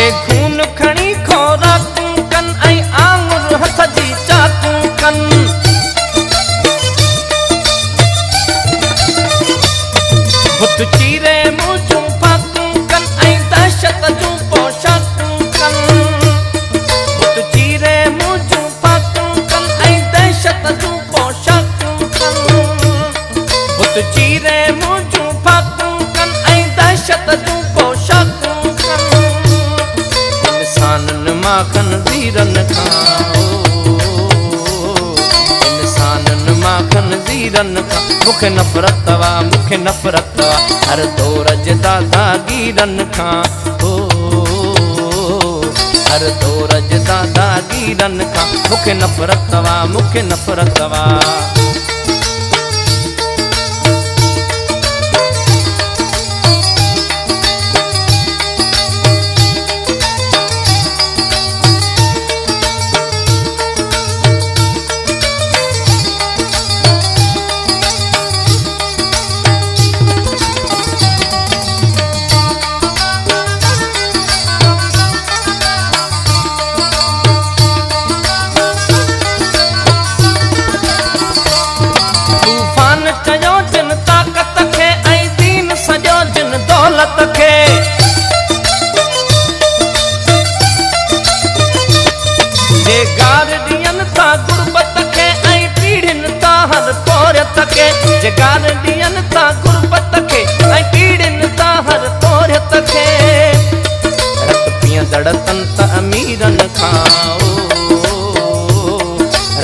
जे खून खणी खोराकूं कन ऐं आंगुर हथ जी चाकूं कन बुत चीरे मुंह जूं फाकूं कन ऐं दहशत जूं पोशाकूं कन बुत चीरे मुंह जूं फाकूं कन ऐं दहशत जूं पोशाकूं कन बुत चीरे मुंह जूं फाकूं कन ऐं दहशत जूं पोशाकूं कन इंसानन मां खनज़ीरन खां इंसानन मां खनज़ीरन खां मुखे नफ़रत तवा मुखे नफ़रत तवा हर दौर जे दादागीरन खां हर दौर जे दादागीरन खां मुखे नफ़रत तवा मुखे नफ़रत तवा जगार ॾियनि था गुरबत खे ऐं पीड़िनि था हर तोरियत खे रत पीअंदड़ तन त अमीरनि खां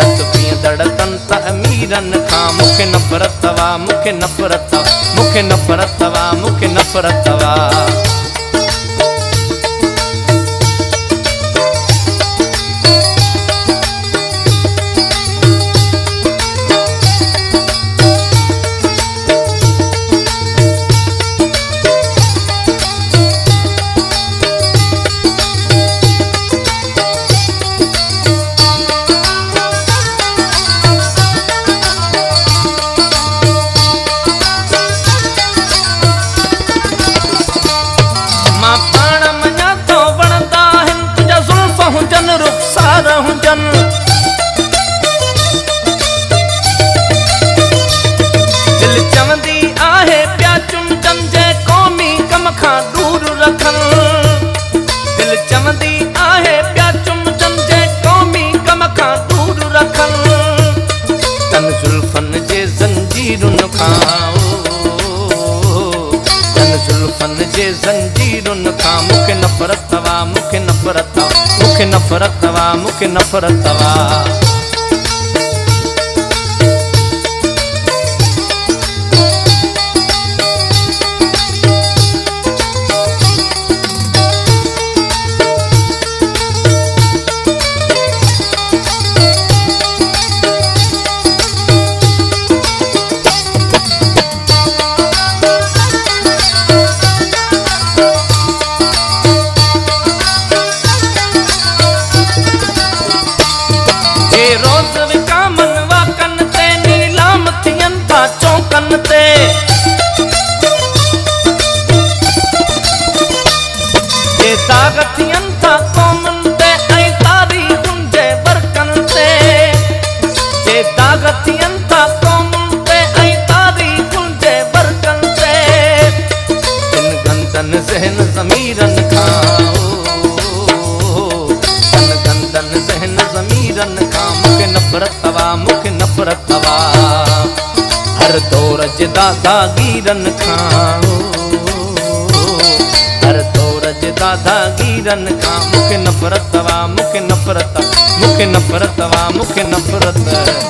रत पीअंदड़ तन त अमीरनि खां मुखे नफ़रत तवा मुखे नफ़रत तवा मुखे नफ़रत तवा मुखे नफ़रत तवा दिल चवंदी आहे प्या चुमचन जे क़ौमी कम खां दूर रखन दिल चवंदी आहे प्या चुमचन जे क़ौमी कम खां दूर रखन तन जुल्फन जे ज़ंजीरुनि खां तन जुल्फन जे ज़ंजीरुनि खां मुखे नफ़रत तवा मुखे नफ़रत तवा मुखे नफ़रत तवा मुखे नफ़रत तवा रोज़ विकामन वाकन ते नीलाम थियनि था चौकन ते जे दाग थियनि था क़ौमुनि ते ऐं तारीख़ुनि जे बरकनि ते जे दाग थियनि था क़ौमुनि ते ऐं तारीख़ुनि जे बरकनि ते जिन गंदनि ज़हन ज़मीरनि खां जिन गंदनि ज़हन ज़मीरनि खां मुखे नफ़रत तवा मुखे नफ़रत तवा हर दौर जे दादागीरनि खां हर दौर जे दादागीरनि खां मुखे नफ़रत तवा मुखे नफ़रत मुखे नफ़रत तवा मुखे नफ़रत